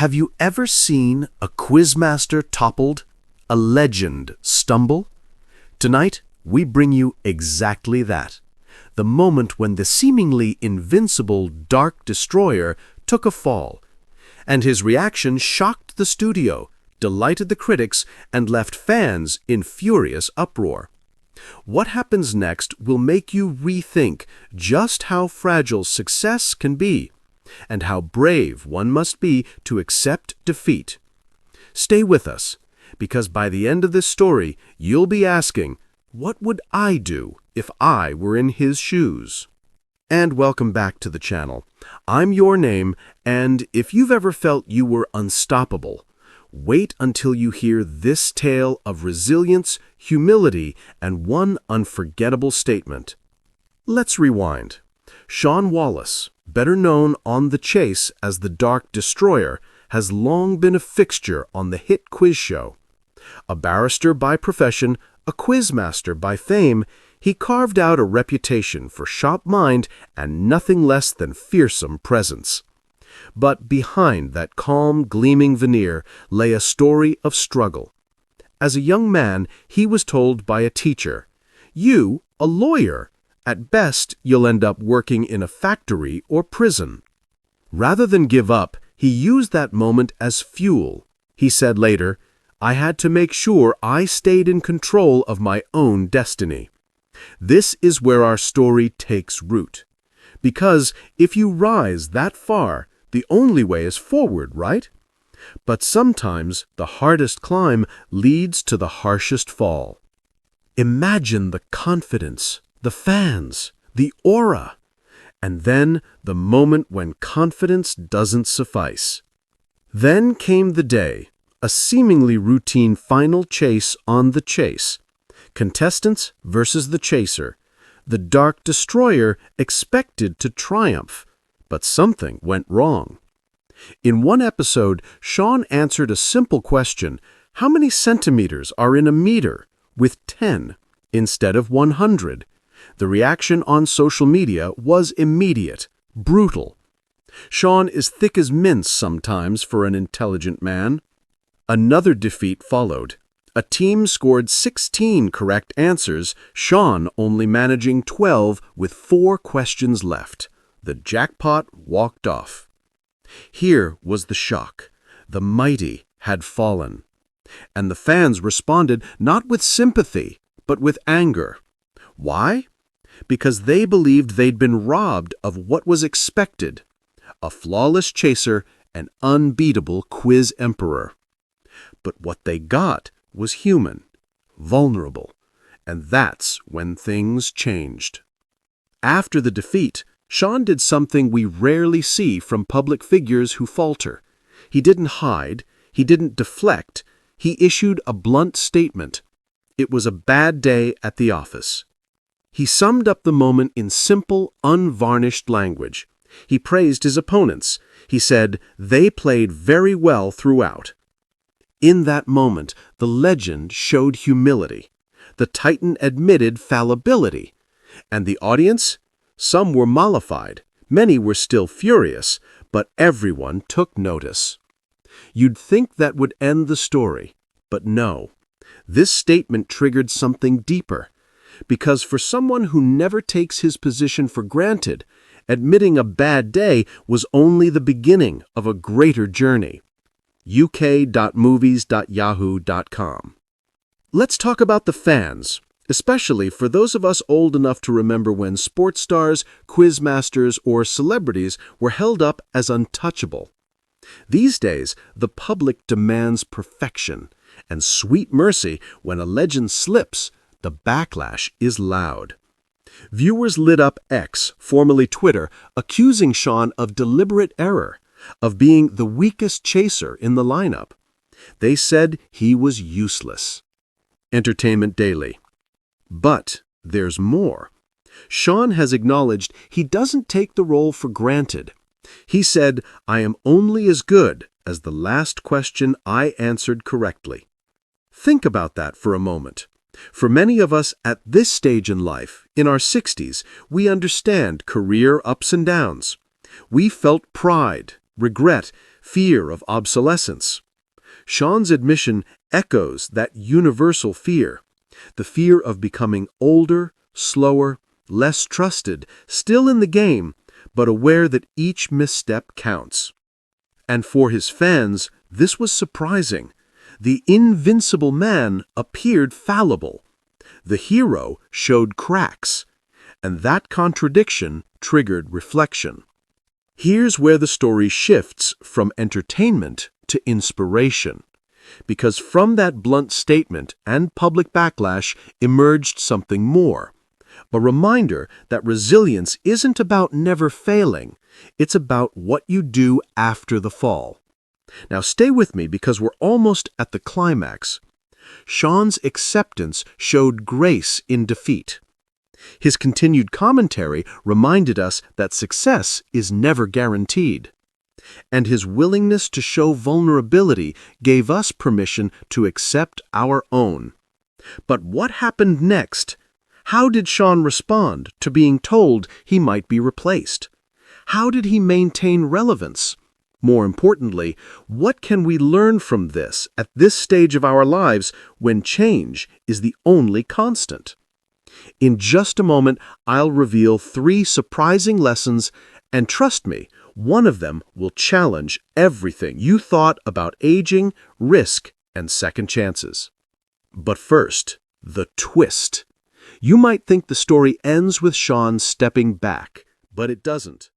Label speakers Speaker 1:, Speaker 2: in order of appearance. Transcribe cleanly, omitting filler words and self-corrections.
Speaker 1: Have you ever seen a quizmaster toppled, a legend stumble? Tonight, we bring you exactly that. The moment when the seemingly invincible Dark Destroyer took a fall. And his reaction shocked the studio, delighted the critics, and left fans in furious uproar. What happens next will make you rethink just how fragile success can be, and how brave one must be to accept defeat. Stay with us, because by the end of this story, you'll be asking, what would I do if I were in his shoes? And welcome back to the channel. I'm Your Name, and if you've ever felt you were unstoppable, wait until you hear this tale of resilience, humility, and one unforgettable statement. Let's rewind. Shaun Wallace, better known on The Chase as the Dark Destroyer, has long been a fixture on the hit quiz show. A barrister by profession, a quizmaster by fame, he carved out a reputation for sharp mind and nothing less than fearsome presence. But behind that calm, gleaming veneer lay a story of struggle. As a young man, he was told by a teacher, "You, a lawyer, at best you'll end up working in a factory or prison." Rather than give up, he used that moment as fuel. He said later, "I had to make sure I stayed in control of my own destiny." This is where our story takes root. Because if you rise that far, the only way is forward, right? But sometimes the hardest climb leads to the harshest fall. Imagine the confidence, the fans, the aura, and then the moment when confidence doesn't suffice. Then came the day, a seemingly routine final chase on The Chase. Contestants versus the chaser. The Dark Destroyer expected to triumph, but something went wrong. In one episode, Shaun answered a simple question, how many centimeters are in a meter, with 10 instead of 100. The reaction on social media was immediate, brutal. Shaun is thick as mince sometimes for an intelligent man. Another defeat followed. A team scored 16 correct answers, Shaun only managing 12 with 4 questions left. The jackpot walked off. Here was the shock. The mighty had fallen. And the fans responded not with sympathy, but with anger. Why? Because they believed they'd been robbed of what was expected. A flawless chaser, an unbeatable quiz emperor. But what they got was human, vulnerable, and that's when things changed. After the defeat, Shaun did something we rarely see from public figures who falter. He didn't hide, he didn't deflect, he issued a blunt statement. It was a bad day at the office. He summed up the moment in simple, unvarnished language. He praised his opponents. He said they played very well throughout. In that moment, the legend showed humility. The Titan admitted fallibility. And the audience? Some were mollified, many were still furious, but everyone took notice. You'd think that would end the story, but no. This statement triggered something deeper. Because for someone who never takes his position for granted, admitting a bad day was only the beginning of a greater journey. uk.movies.yahoo.com. Let's talk about the fans, especially for those of us old enough to remember when sports stars, quizmasters, or celebrities were held up as untouchable. These days, the public demands perfection, and sweet mercy, when a legend slips, the backlash is loud. Viewers lit up X, formerly Twitter, accusing Shaun of deliberate error, of being the weakest chaser in the lineup. They said he was useless. Entertainment Daily. But there's more. Shaun has acknowledged he doesn't take the role for granted. He said, "I am only as good as the last question I answered correctly." Think about that for a moment. For many of us at this stage in life, in our 60s, we understand career ups and downs. We felt pride, regret, fear of obsolescence. Shaun's admission echoes that universal fear, the fear of becoming older, slower, less trusted, still in the game, but aware that each misstep counts. And for his fans, this was surprising. The invincible man appeared fallible. The hero showed cracks, and that contradiction triggered reflection. Here's where the story shifts from entertainment to inspiration, because from that blunt statement and public backlash emerged something more. A reminder that resilience isn't about never failing, it's about what you do after the fall. Now stay with me because we're almost at the climax. Shaun's acceptance showed grace in defeat. His continued commentary reminded us that success is never guaranteed. And his willingness to show vulnerability gave us permission to accept our own. But what happened next? How did Shaun respond to being told he might be replaced? How did he maintain relevance? More importantly, what can we learn from this at this stage of our lives when change is the only constant? In just a moment, I'll reveal 3 surprising lessons, and trust me, one of them will challenge everything you thought about aging, risk, and second chances. But first, the twist. You might think the story ends with Shaun stepping back, but it doesn't.